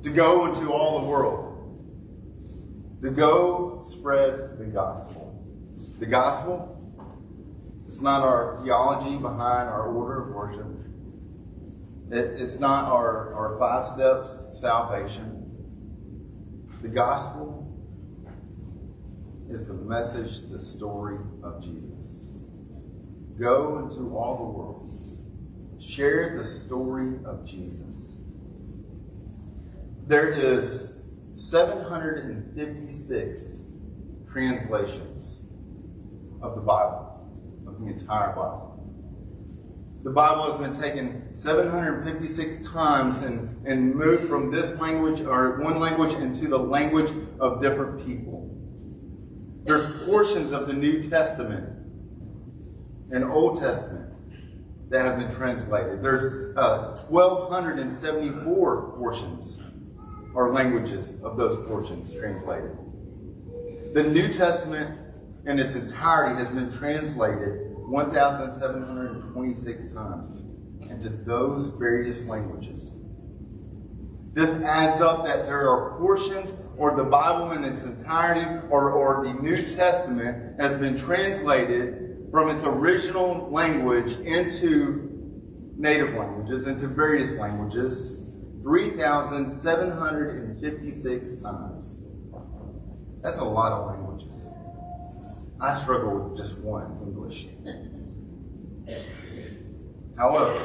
to go into all the world. To go spread the gospel. The gospel, it's not our theology behind our order of worship. It's not our 5 steps of salvation. The gospel is the message, the story of Jesus. Go into all the world. Share the story of Jesus. There is 756 translations of the Bible, of the entire Bible. The Bible has been taken 756 times and moved from this language or one language into the language of different people. There's portions of the New Testament and Old Testament that have been translated. There's 1,274 portions or languages of those portions translated. The New Testament in its entirety has been translated 1,726 times into those various languages. This adds up that there are portions, or the Bible in its entirety, or the New Testament has been translated from its original language into native languages, into various languages, 3,756 times. That's a lot of languages. I struggle with just one, English. However,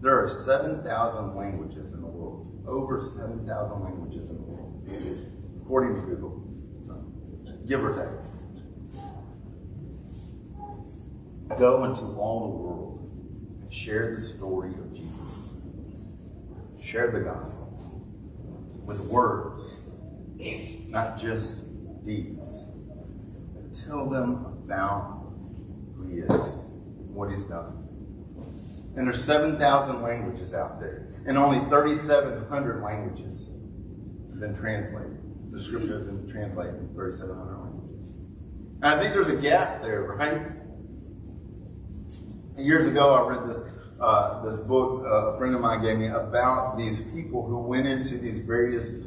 there are 7,000 languages in the world. Over 7,000 languages in the world, according to Google. So, give or take. Go into all the world and share the story of Jesus. Share the gospel with words, not just deeds. But tell them about who he is, what he's done. And there's 7,000 languages out there, and only 3,700 languages have been translated. The scripture has been translated in 3,700 languages. And I think there's a gap there, right? Years ago, I read this book a friend of mine gave me about these people who went into these various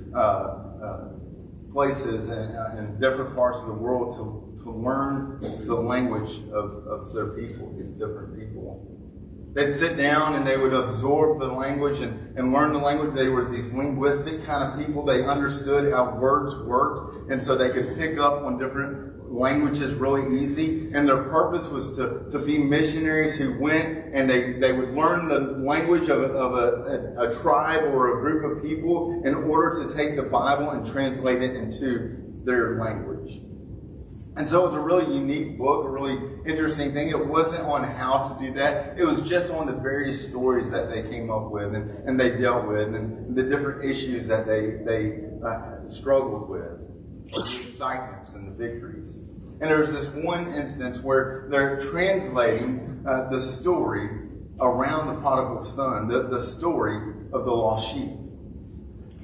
places in different parts of the world to learn the language of their people, these different people. They'd sit down and they would absorb the language and learn the language. They were these linguistic kind of people. They understood how words worked, and so they could pick up on different languages really easy. And their purpose was to be missionaries who went and they would learn the language of a tribe or a group of people in order to take the Bible and translate it into their language. And so it's a really unique book, a really interesting thing. It wasn't on how to do that. It was just on the various stories that they came up with and they dealt with and the different issues that they struggled with, the excitements and the victories. And there's this one instance where they're translating the story around the prodigal son, the story of the lost sheep,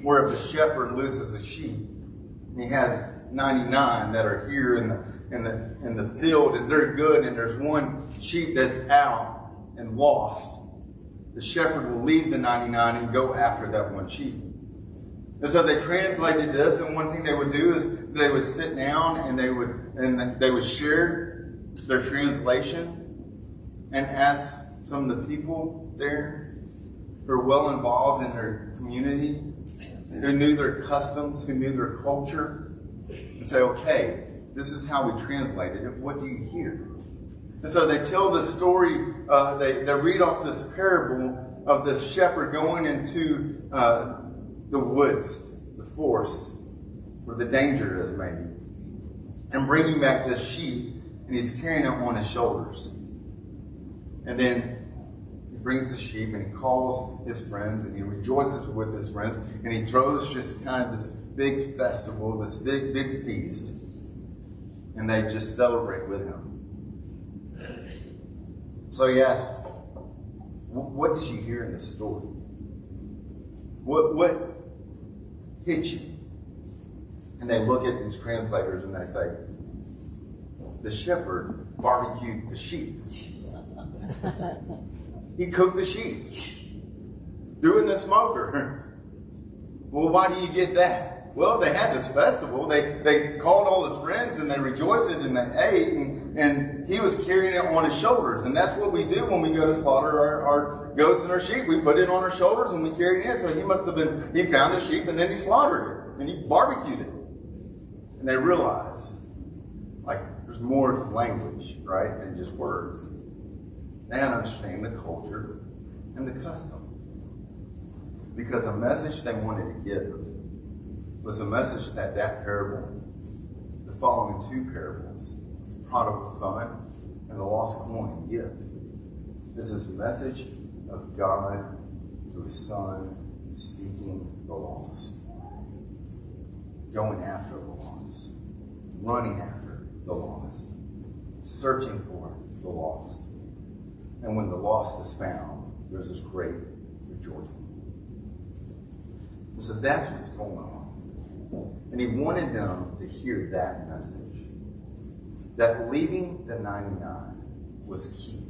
where if a shepherd loses a sheep, and he has 99 that are here in the field and they're good, and there's one sheep that's out and lost, the shepherd will leave the 99 and go after that one sheep. And so they translated this, and one thing they would do is they would sit down and they would share their translation and ask some of the people there who are well involved in their community, who knew their customs, who knew their culture, and say, okay, this is how we translated it. What do you hear? And so they tell the story, they read off this parable of this shepherd going into the woods, the forest, where the danger is maybe, and bringing back this sheep, and he's carrying it on his shoulders. And then he brings the sheep and he calls his friends and he rejoices with his friends, and he throws just kind of this big festival, this big feast, and they just celebrate with him. So he asks, what did you hear in this story? What hit you? And they look at these translators and they say, the shepherd barbecued the sheep. He cooked the sheep, threw in the smoker. Well, why do you get that? Well, they had this festival. They called all his friends and they rejoiced and they ate, and he was carrying it on his shoulders. And that's what we do when we go to slaughter our goats and our sheep. We put it on our shoulders and we carry it in. So he found a sheep and then he slaughtered it and he barbecued it. And they realized, like, there's more to language, right, than just words. They understand the culture and the custom. Because the message they wanted to give was a message that parable, the following two parables, the prodigal son and the lost coin, give. This is a message of God through his son seeking the lost, going after the lost, running after the lost, searching for the lost. And when the lost is found, there's this great rejoicing. And so that's what's going on. And he wanted them to hear that message. That leaving the 99 was key.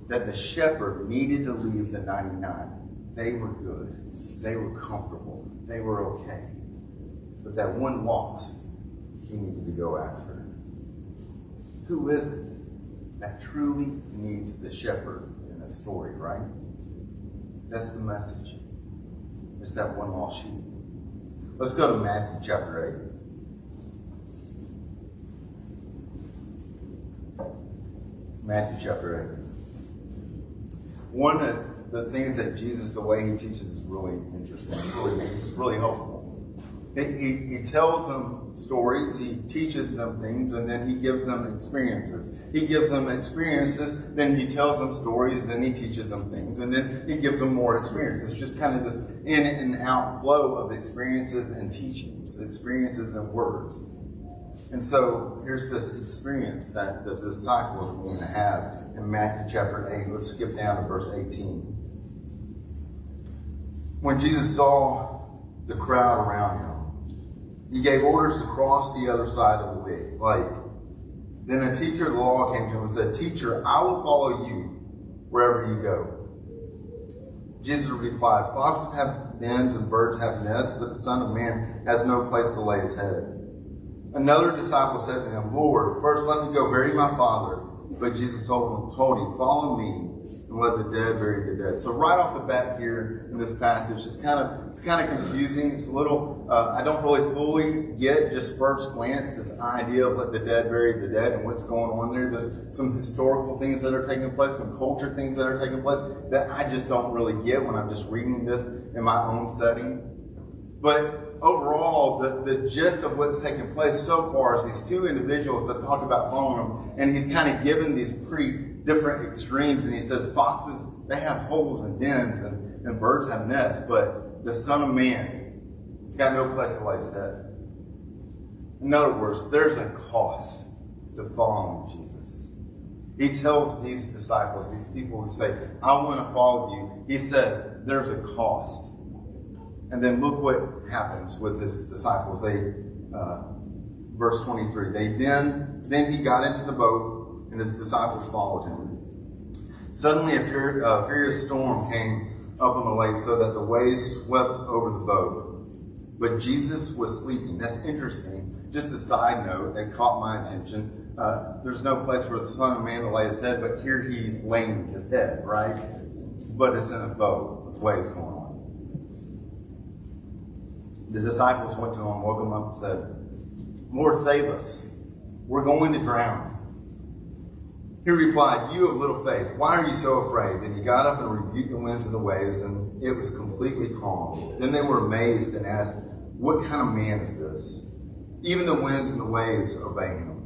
That the shepherd needed to leave the 99. They were good. They were comfortable. They were okay. But that one lost, he needed to go after. Who is it that truly needs the shepherd in the story, right? That's the message. It's that one lost sheep. Let's go to Matthew chapter 8. Matthew chapter 8. One of the things that Jesus, the way he teaches is really interesting. It's really helpful. He tells them stories, he teaches them things, and then he gives them experiences. He gives them experiences, then he tells them stories, then he teaches them things, and then he gives them more experience. It's just kind of this in and out flow of experiences and teachings, experiences and words. And so here's this experience that the disciples are going to have in Matthew chapter 8. Let's skip down to verse 18. When Jesus saw the crowd around him, he gave orders to cross the other side of the lake. Then a teacher of the law came to him and said, "Teacher, I will follow you wherever you go." Jesus replied, "Foxes have dens and birds have nests, but the Son of Man has no place to lay his head." Another disciple said to him, "Lord, first let me go bury my father." But Jesus told him, "Follow me and let the dead bury the dead." So right off the bat here in this passage, it's kind of confusing. It's a little, I don't really fully get just first glance this idea of let the dead bury the dead and what's going on there. There's some historical things that are taking place, some culture things that are taking place that I just don't really get when I'm just reading this in my own setting. But overall, the gist of what's taking place so far is these two individuals that talk about following him, and he's kind of given these pretty different extremes, and he says foxes, they have holes and dens, and birds have nests, but the Son of Man, he's got no place to lay his head. In other words, there's a cost to following Jesus. He tells these disciples, these people who say, "I want to follow you," he says, there's a cost. And then look what happens with his disciples. Verse 23, then he got into the boat, and his disciples followed him. Suddenly a furious storm came up on the lake so that the waves swept over the boat. But Jesus was sleeping. That's interesting. Just a side note that caught my attention. There's no place for the Son of Man to lay his head, but here he's laying his head, right? But it's in a boat with waves going on. The disciples went to him, woke him up, and said, "Lord, save us. We're going to drown." He replied, "You of little faith, why are you so afraid?" Then he got up and rebuked the winds and the waves, and it was completely calm. Then they were amazed and asked, "What kind of man is this? Even the winds and the waves obey him."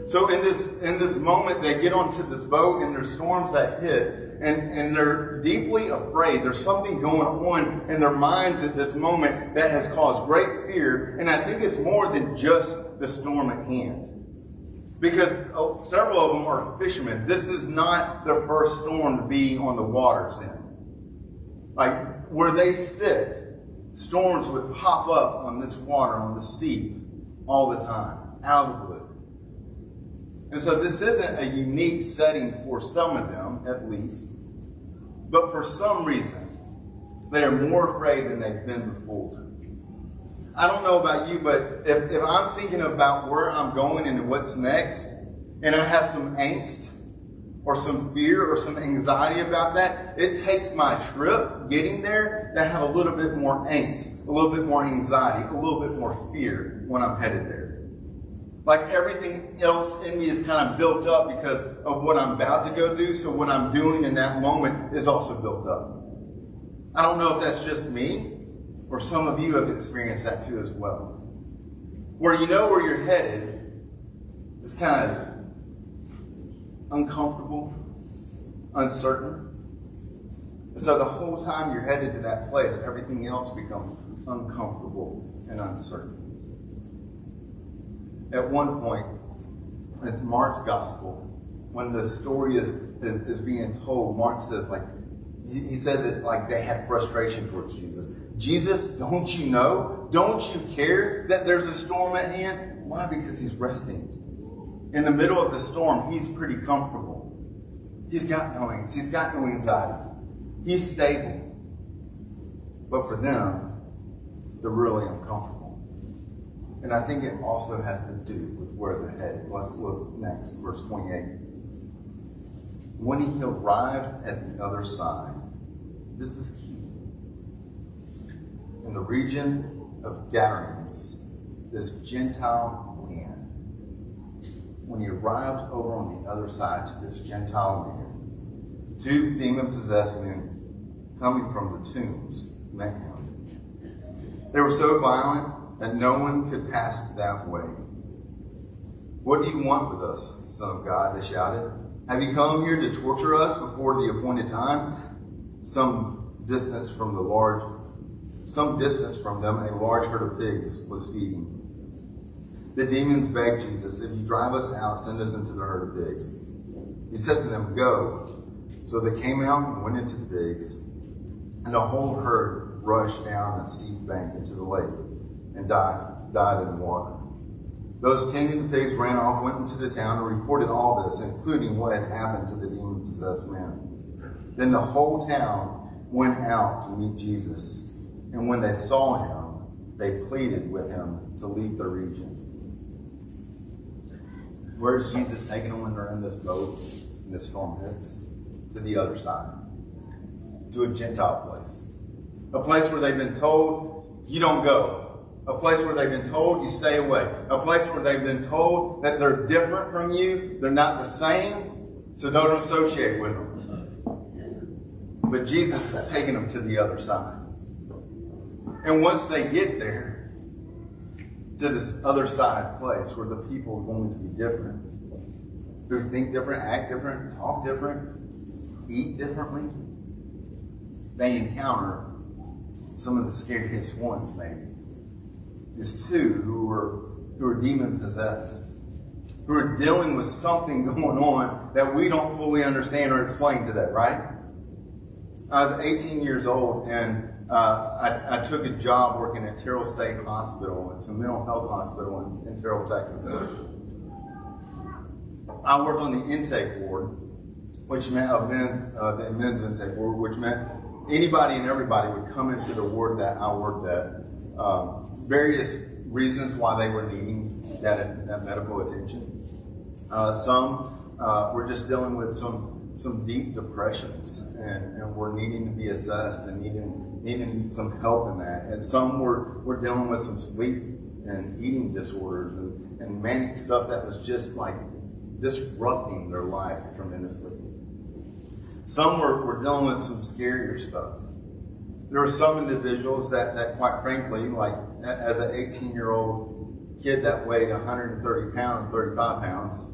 So in this moment, they get onto this boat, and there's storms that hit, and they're deeply afraid. There's something going on in their minds at this moment that has caused great fear, and I think it's more than just the storm at hand. Because several of them are fishermen. This is not their first storm to be on the waters in. Like, where they sit, storms would pop up on this water, on the sea, all the time, out of the blue. And so this isn't a unique setting for some of them, at least. But for some reason, They are more afraid than they've been before. I don't know about you, but if I'm thinking about where I'm going and what's next, and I have some angst or some fear or some anxiety about that, it takes my trip getting there to have a little bit more angst, a little bit more anxiety, a little bit more fear when I'm headed there. Like everything else in me is kind of built up because of what I'm about to go do, so what I'm doing in that moment is also built up. I don't know if that's just me, or some of you have experienced that too as well. Where you know where you're headed, it's kind of uncomfortable, uncertain. And so the whole time you're headed to that place, everything else becomes uncomfortable and uncertain. At one point, in Mark's gospel, when the story is being told, Mark says, he says it like they had frustration towards Jesus. Jesus, don't you know? Don't you care that there's a storm at hand? Why? Because he's resting. In the middle of the storm, he's pretty comfortable. He's got no angst. He's got no anxiety. He's stable. But for them, they're really uncomfortable. And I think it also has to do with where they're headed. Let's look next, verse 28. When he arrived at the other side, this is key. In the region of Gadarenes, this Gentile land, when he arrived over on the other side to this Gentile land, 2 demon-possessed men coming from the tombs met him. They were so violent that no one could pass that way. What do you want with us, Son of God? They shouted. Have you come here to torture us before the appointed time? Some distance from them, a large herd of pigs was feeding. The demons begged Jesus, if you drive us out, send us into the herd of pigs. He said to them, go. So they came out and went into the pigs, and the whole herd rushed down a steep bank into the lake and died in the water. Those tending the pigs ran off, went into the town, and reported all this, including what had happened to the demon-possessed men. Then the whole town went out to meet Jesus, and when they saw him, they pleaded with him to leave their region. Where's Jesus taking them when they're in this boat and this storm hits? To the other side. To a Gentile place. A place where they've been told, you don't go. A place where they've been told, you stay away. A place where they've been told that they're different from you, they're not the same, so don't associate with them. But Jesus is taking them to the other side. And once they get there, to this other side place where the people are going to be different, who think different, act different, talk different, eat differently, they encounter some of the scariest ones, maybe. It's 2 who are demon-possessed, who are dealing with something going on that we don't fully understand or explain today, right? I was 18 years old, and I took a job working at Terrell State Hospital. It's a mental health hospital in Terrell, Texas. I worked on the intake ward, which meant the men's intake ward, which meant anybody and everybody would come into the ward that I worked at. Various reasons why they were needing that medical attention. Some were just dealing with some deep depressions and were needing to be assessed and needing some help in that. And some were dealing with some sleep and eating disorders and manic stuff that was just like disrupting their life tremendously. Some were dealing with some scarier stuff. There were some individuals that quite frankly, like as an 18-year-old kid that weighed 130 pounds, 35 pounds,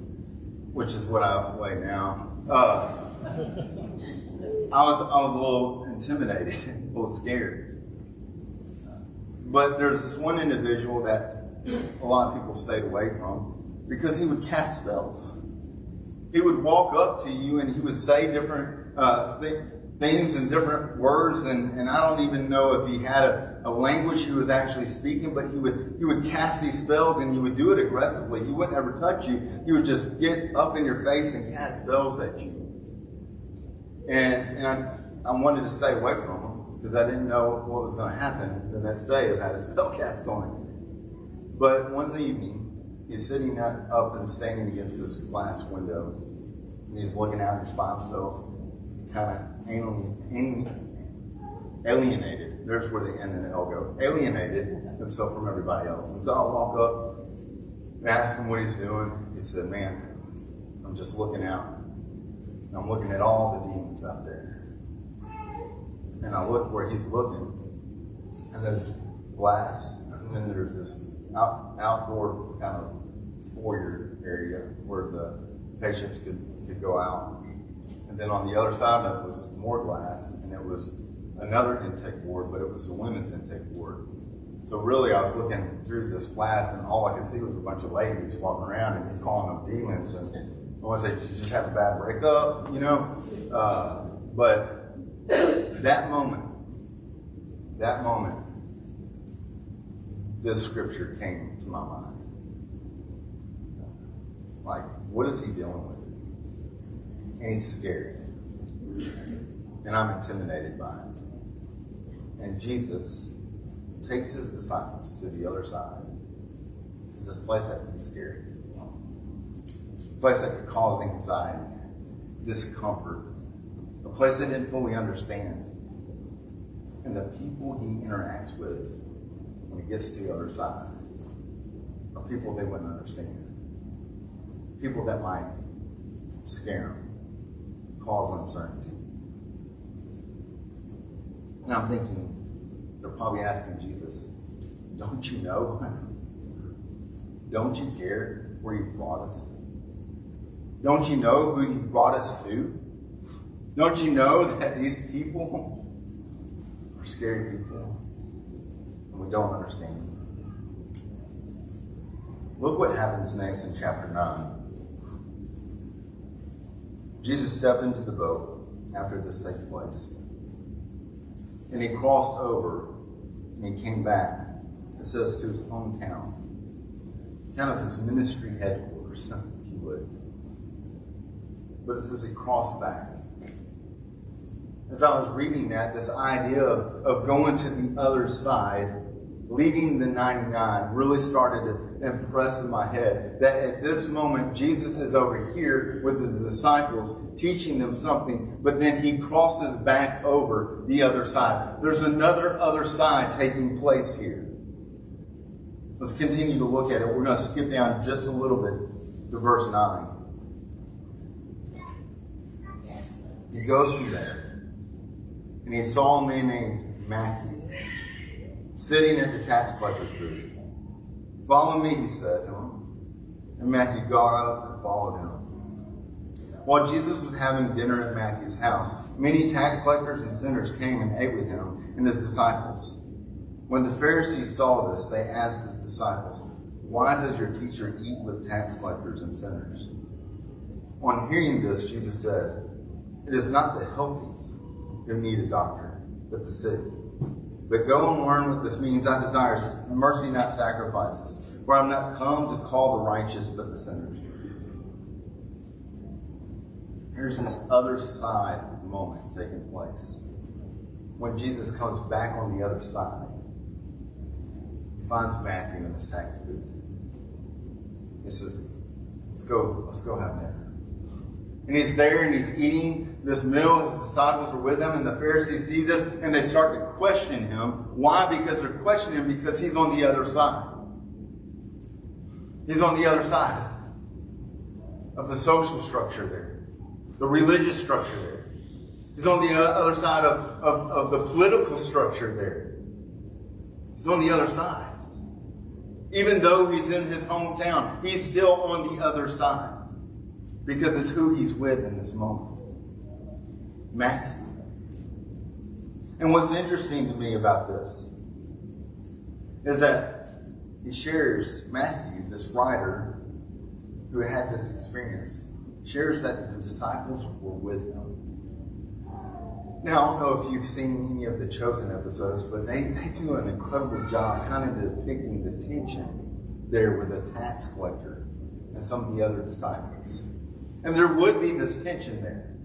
which is what I weigh now, I was a little intimidated, a little scared. But there's this one individual that a lot of people stayed away from because he would cast spells. He would walk up to you and he would say different things and different words, and I don't even know if he had a language he was actually speaking, but he would cast these spells, and he would do it aggressively. He wouldn't ever touch you. He would just get up in your face and cast spells at you. And I wanted to stay away from him because I didn't know what was going to happen the next day of had his spell cast going. But one evening, he's sitting up and standing against this glass window, and he's looking out just by himself, kind of alienated. There's where the N and the L go. Alienated himself from everybody else. And so I walk up and ask him what he's doing. He said, man, I'm just looking out. And I'm looking at all the demons out there. And I look where he's looking, and there's glass, and then there's this outdoor kind of foyer area where the patients could go out. And then on the other side of it was more glass, and it was another intake ward, but it was a women's intake ward. So really, I was looking through this glass, and all I could see was a bunch of ladies walking around, and he's calling them demons. And I want to say, did you just have a bad breakup, you know? But that moment, this scripture came to my mind. Like, what is he dealing with? And he's scared. And I'm intimidated by it. And Jesus takes his disciples to the other side. This place that could be scary. A place that could cause anxiety, discomfort. A place they didn't fully understand. And the people he interacts with when he gets to the other side are people they wouldn't understand. People that might scare them, cause uncertainty. And I'm thinking, they're probably asking Jesus, don't you know? Don't you care where you've brought us? Don't you know who you've brought us to? Don't you know that these people are scary people and we don't understand them? Look what happens next in chapter 9. Jesus stepped into the boat after this takes place. And he crossed over and he came back, it says, to his hometown. Kind of his ministry headquarters, if you would. But it says he crossed back. As I was reading that, this idea of going to the other side, leaving the 99, really started to impress in my head that at this moment, Jesus is over here with his disciples, teaching them something, but then he crosses back over the other side. There's another other side taking place here. Let's continue to look at it. We're going to skip down just a little bit to verse 9. He goes from there. And he saw a man named Matthew sitting at the tax collector's booth. Follow me, he said to him. And Matthew got up and followed him. While Jesus was having dinner at Matthew's house, many tax collectors and sinners came and ate with him and his disciples. When the Pharisees saw this, they asked his disciples, "Why does your teacher eat with tax collectors and sinners?" On hearing this, Jesus said, "It is not the healthy who need a doctor, but the sick. But go and learn what this means. I desire mercy, not sacrifices. For I am not come to call the righteous, but the sinners." Here's this other side moment taking place. When Jesus comes back on the other side, he finds Matthew in his tax booth. He says, let's go have dinner. And he's there and he's eating this meal. His disciples are with him, and the Pharisees see this and they start to question him. Why? Because they're questioning him because he's on the other side. He's on the other side of the social structure there, the religious structure there. He's on the other side of the political structure there. He's on the other side. Even though he's in his hometown, he's still on the other side. Because it's who he's with in this moment. Matthew. And what's interesting to me about this is that he shares, Matthew, this writer who had this experience, shares that the disciples were with him. Now, I don't know if you've seen any of the Chosen episodes, but they do an incredible job kind of depicting the tension there with the tax collector and some of the other disciples. And there would be this tension there.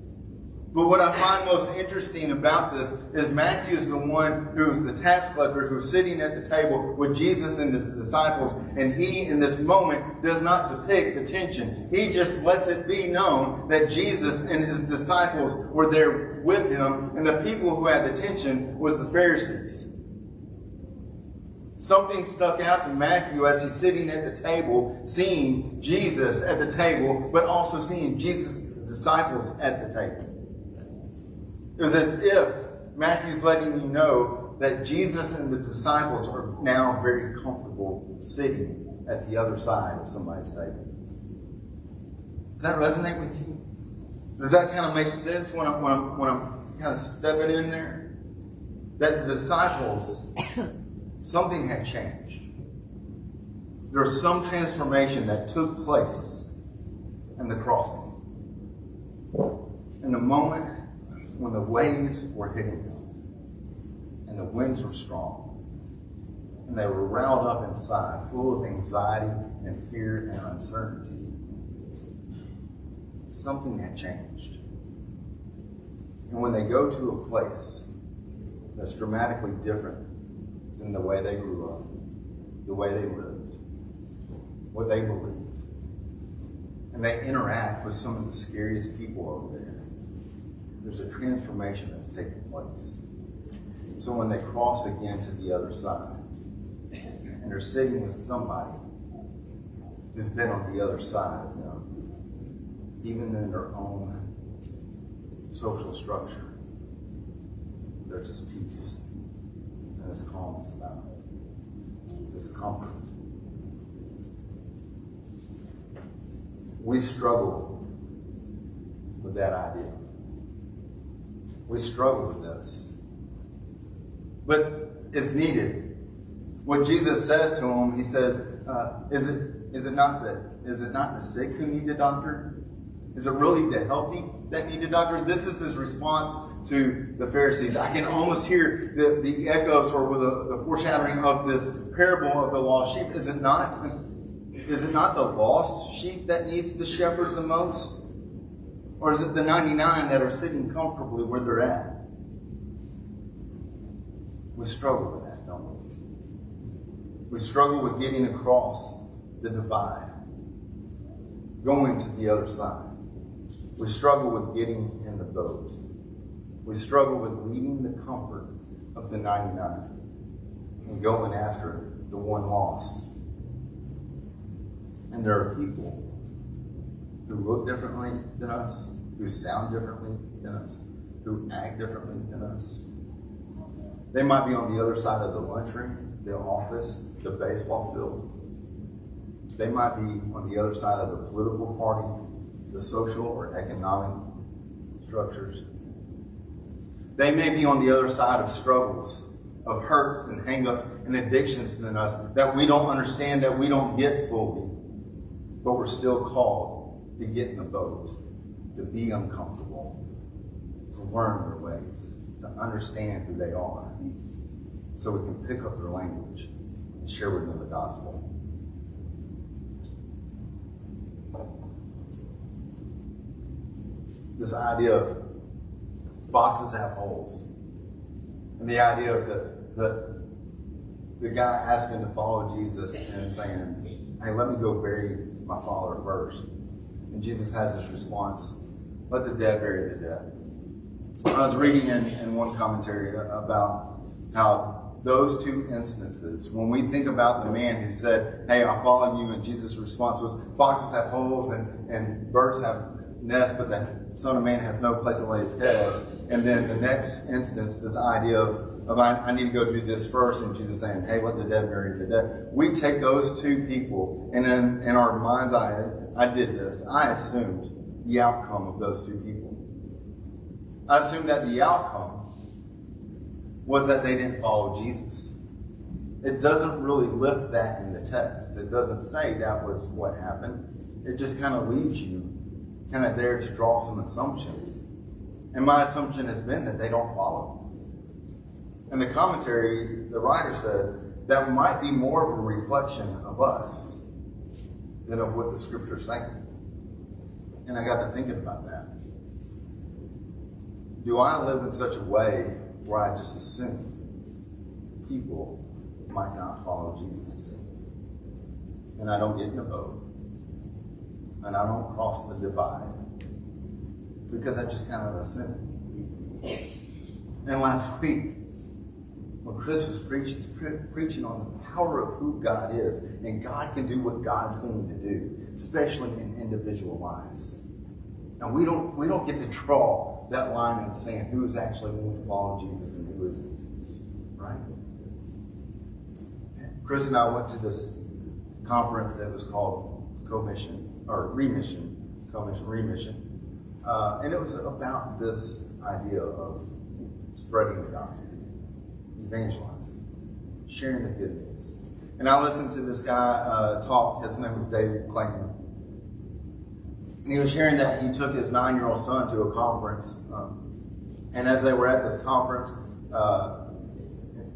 But what I find most interesting about this is Matthew is the one who's the tax collector who's sitting at the table with Jesus and his disciples. And he, in this moment, does not depict the tension. He just lets it be known that Jesus and his disciples were there with him. And the people who had the tension was the Pharisees. Something stuck out to Matthew as he's sitting at the table, seeing Jesus at the table, but also seeing Jesus' disciples at the table. It was as if Matthew's letting you know that Jesus and the disciples are now very comfortable sitting at the other side of somebody's table. Does that resonate with you? Does that kind of make sense when I'm kind of stepping in there? That the disciples, something had changed. There was some transformation that took place in the crossing. In the moment when the waves were hitting them and the winds were strong and they were riled up inside, full of anxiety and fear and uncertainty, something had changed. And when they go to a place that's dramatically different than the way they grew up, the way they lived, what they believed, and they interact with some of the scariest people over there, there's a transformation that's taking place. So when they cross again to the other side, and they're sitting with somebody who's been on the other side of them, even in their own social structure, there's this peace and this calmness about it, this comfort. We struggle with that idea. We struggle with this. But it's needed. What Jesus says to him, he says, is it not the sick who need the doctor? Is it really the healthy that need a doctor? This is his response to the Pharisees. I can almost hear the echoes or the foreshadowing of this parable of the lost sheep. Is it not the lost sheep that needs the shepherd the most? Or is it the 99 that are sitting comfortably where they're at? We struggle with that, don't we? We struggle with getting across the divide, going to the other side. We struggle with getting in the boat. We struggle with leaving the comfort of the 99 and going after the one lost. And there are people who look differently than us, who sound differently than us, who act differently than us. They might be on the other side of the lunchroom, the office, the baseball field. They might be on the other side of the political party, the social or economic structures. They may be on the other side of struggles, of hurts and hang-ups and addictions than us that we don't understand, that we don't get fully. But we're still called to get in the boat, to be uncomfortable, to learn their ways, to understand who they are, so we can pick up their language and share with them the gospel. This idea of foxes have holes, and the idea of the guy asking to follow Jesus and saying, "Hey, let me go bury my father first." And Jesus has this response, "Let the dead bury the dead." I was reading in one commentary about how those two instances, when we think about the man who said, "Hey, I follow you," and Jesus' response was, "Foxes have holes and birds have nests, but the Son of Man has no place to lay his head." And then the next instance, this idea of I need to go do this first, and Jesus saying, "Hey, let the dead bury the dead." We take those two people, and in our mind's eye, I did this. I assumed the outcome of those two people. I assumed that the outcome was that they didn't follow Jesus. It doesn't really lift that in the text. It doesn't say that was what happened. It just kind of leaves you kind of there to draw some assumptions. And my assumption has been that they don't follow. In the commentary, the writer said that might be more of a reflection of us than of what the scripture's saying. And I got to thinking about that. Do I live in such a way where I just assume people might not follow Jesus? And I don't get in the boat. And I don't cross the divide. Because I just kind of assume. And last week, when Chris was preaching on the power of who God is, and God can do what God's going to do, especially in individual lives. And we don't get to draw that line in saying who is actually going to follow Jesus and who isn't. Right? Chris and I went to this conference that was called Commission, Remission. And it was about this idea of spreading the gospel, evangelizing, sharing the good news. And I listened to this guy talk. His name was David Clayton. He was sharing that he took his 9-year-old son to a conference. And as they were at this conference,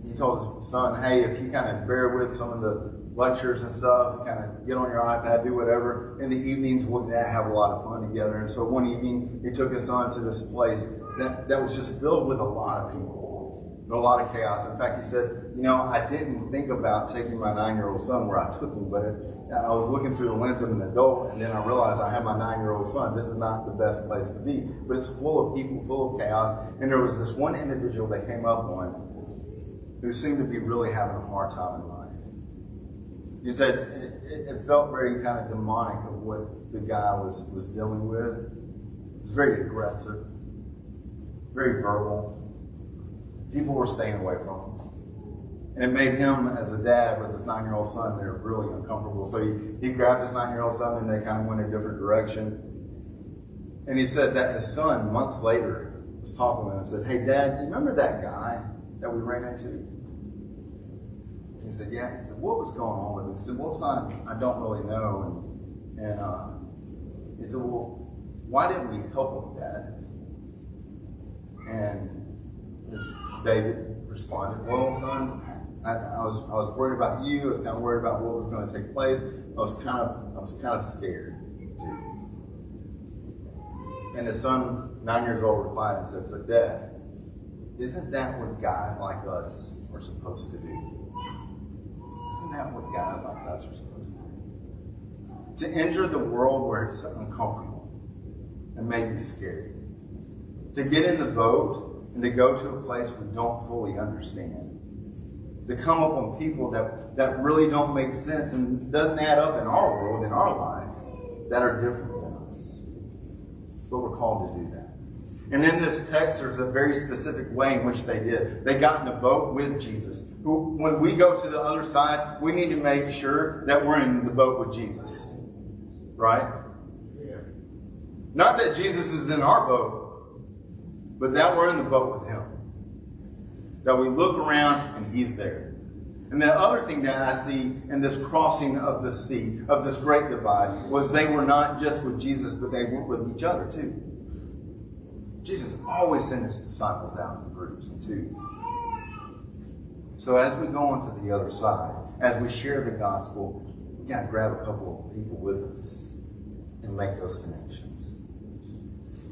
he told his son, hey, if you kind of bear with some of the lectures and stuff, kind of get on your iPad, do whatever. In the evenings, we're going to have a lot of fun together. And so one evening, he took his son to this place that was just filled with a lot of people, a lot of chaos. In fact, he said, I didn't think about taking my 9-year-old son where I took him, but I was looking through the lens of an adult, and then I realized I have my 9-year-old son. This is not the best place to be, but it's full of people, full of chaos. And there was this one individual that came up on who seemed to be really having a hard time in life. He said it felt very kind of demonic of what the guy was dealing with. It was very aggressive, very verbal. People were staying away from him. And it made him, as a dad with his 9-year-old son, they were really uncomfortable. So he grabbed his 9-year-old son and they kind of went a different direction. And he said that his son, months later, was talking to him and said, hey, Dad, you remember that guy that we ran into? He said, yeah. He said, what was going on with him? He said, well, son, I don't really know. And he said, well, why didn't we help him, Dad? And David responded, well, son, I was worried about you. I was kind of worried about what was going to take place. I was kind of scared too. And his son, 9 years old, replied and said, but Dad, isn't that what guys like us are supposed to do? Isn't that what guys like us are supposed to do? To enter the world where it's uncomfortable and maybe scary. To get in the boat and to go to a place we don't fully understand. To come up on people that really don't make sense and doesn't add up in our world, in our life, that are different than us. But we're called to do that. And in this text, there's a very specific way in which they did. They got in the boat with Jesus. When we go to the other side, we need to make sure that we're in the boat with Jesus. Right? Yeah. Not that Jesus is in our boat, but that we're in the boat with him. That we look around and he's there. And the other thing that I see in this crossing of the sea, of this great divide, was they were not just with Jesus, but they were with each other too. Jesus always sent his disciples out in groups and twos. So as we go on to the other side, as we share the gospel, we got to grab a couple of people with us and make those connections.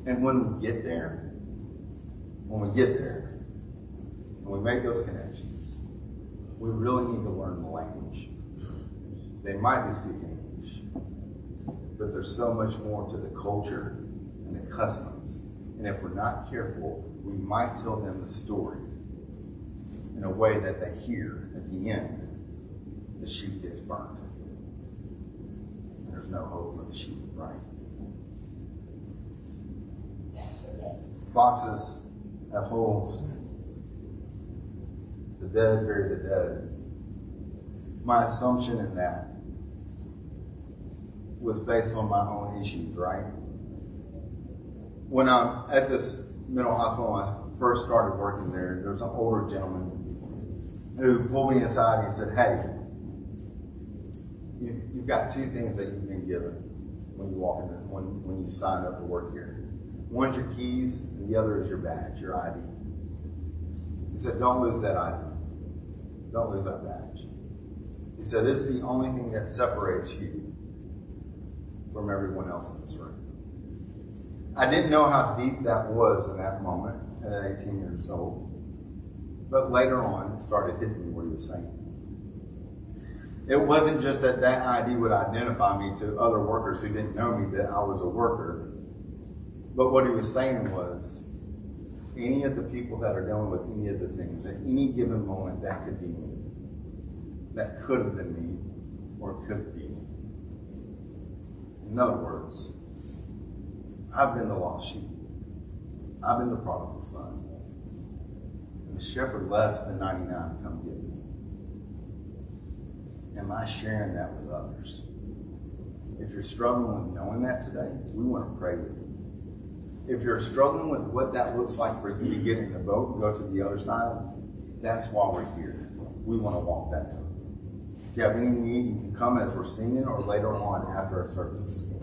And when we get there, and we make those connections, we really need to learn the language. They might be speaking English, but there's so much more to the culture and the customs. And if we're not careful, we might tell them the story in a way that they hear at the end, the sheep gets burned. And there's no hope for the sheep, right? Foxes have holes. The dead bury the dead. My assumption in that was based on my own issues, right? When I'm at this mental hospital, when I first started working there, there was an older gentleman who pulled me aside and he said, hey, you've got two things that you've been given when you walk in there, when you sign up to work here. One's your keys, and the other is your badge, your ID. He said, don't lose that ID. Don't lose that badge. He said, it's the only thing that separates you from everyone else in this room. I didn't know how deep that was in that moment. at 18 years old. But later on, it started hitting me what he was saying. It wasn't just that ID would identify me to other workers who didn't know me that I was a worker. But what he was saying was, any of the people that are dealing with any of the things, at any given moment, that could be me. That could have been me, or could be me. In other words, I've been the lost sheep. I've been the prodigal son. And the shepherd left the 99 to come get me. Am I sharing that with others? If you're struggling with knowing that today, we want to pray with you. If you're struggling with what that looks like for you to get in the boat and go to the other side, that's why we're here. We want to walk that road. If you have any need, you can come as we're singing or later on after our service is complete.